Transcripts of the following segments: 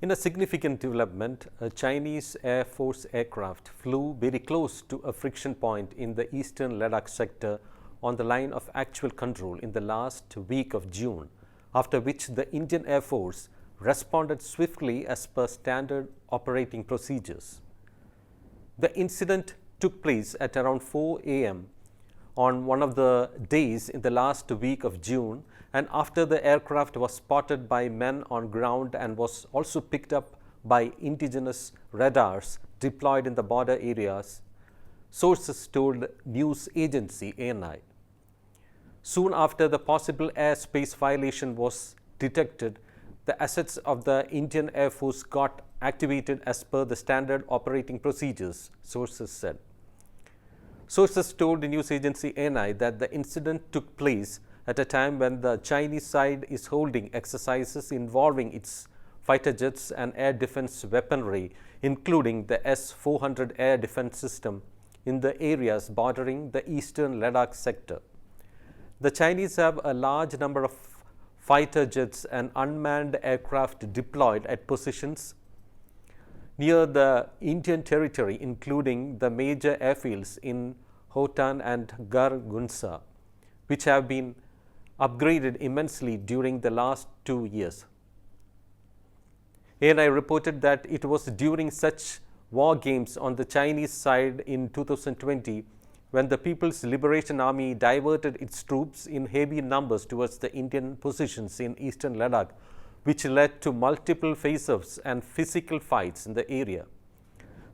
In a significant development, a Chinese Air Force aircraft flew very close to a friction point in the Eastern Ladakh sector on the line of actual control in the last week of June, after which the Indian Air Force responded swiftly as per standard operating procedures. The incident took place at around 4 a.m. on one of the days in the last week of June, and after the aircraft was spotted by men on ground and was also picked up by indigenous radars deployed in the border areas, sources told news agency ANI. Soon after the possible airspace violation was detected, the assets of the Indian Air Force got activated as per the standard operating procedures, sources said. Sources told the news agency ANI that the incident took place at a time when the Chinese side is holding exercises involving its fighter jets and air defense weaponry, including the S-400 air defense system, in the areas bordering the Eastern Ladakh sector. The Chinese have a large number of fighter jets and unmanned aircraft deployed at positions near the Indian territory, including the major airfields in Hotan and Gargunsa, which have been upgraded immensely during the last 2 years. ANI reported that it was during such war games on the Chinese side in 2020 when the People's Liberation Army diverted its troops in heavy numbers towards the Indian positions in Eastern Ladakh, which led to multiple face-offs and physical fights in the area.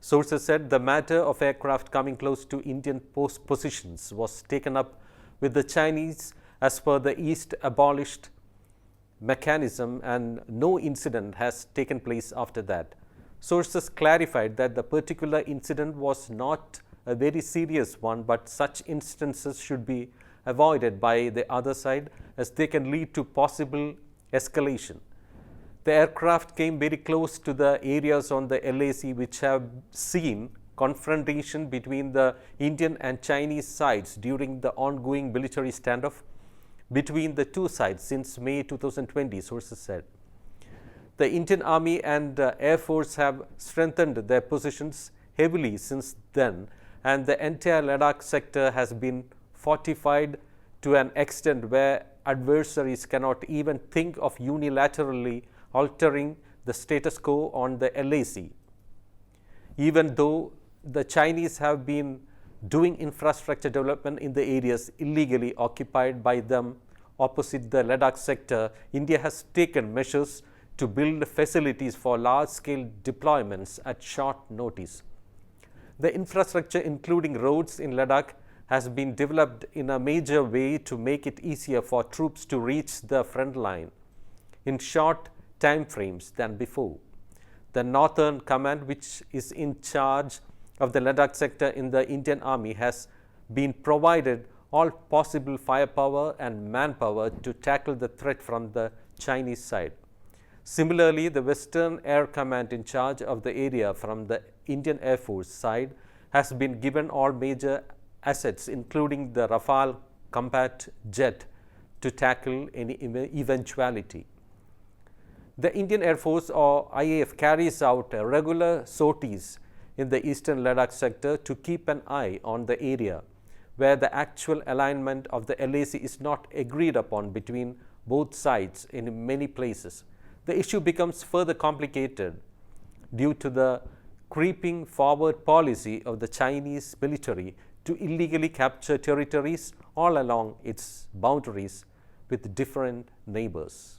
Sources said the matter of aircraft coming close to Indian post positions was taken up with the Chinese as per the East abolished mechanism, and no incident has taken place after that. Sources clarified that the particular incident was not a very serious one, but such instances should be avoided by the other side as they can lead to possible escalation. The aircraft came very close to the areas on the LAC which have seen confrontation between the Indian and Chinese sides during the ongoing military standoff between the two sides since May 2020, sources said. The Indian Army and Air Force have strengthened their positions heavily since then, and the entire Ladakh sector has been fortified to an extent where adversaries cannot even think of unilaterally altering the status quo on the LAC. Even though the Chinese have been doing infrastructure development in the areas illegally occupied by them opposite the Ladakh sector, India has taken measures to build facilities for large-scale deployments at short notice. The infrastructure, including roads in Ladakh, has been developed in a major way to make it easier for troops to reach the front line in short time frames than before. The Northern Command, which is in charge of the Ladakh sector in the Indian Army, has been provided all possible firepower and manpower to tackle the threat from the Chinese side. Similarly, the Western Air Command, in charge of the area from the Indian Air Force side, has been given all major assets, including the Rafale combat jet, to tackle any eventuality. The Indian Air Force, or IAF, carries out regular sorties in the Eastern Ladakh sector to keep an eye on the area where the actual alignment of the LAC is not agreed upon between both sides in many places. The issue becomes further complicated due to the creeping forward policy of the Chinese military to illegally capture territories all along its boundaries with different neighbors.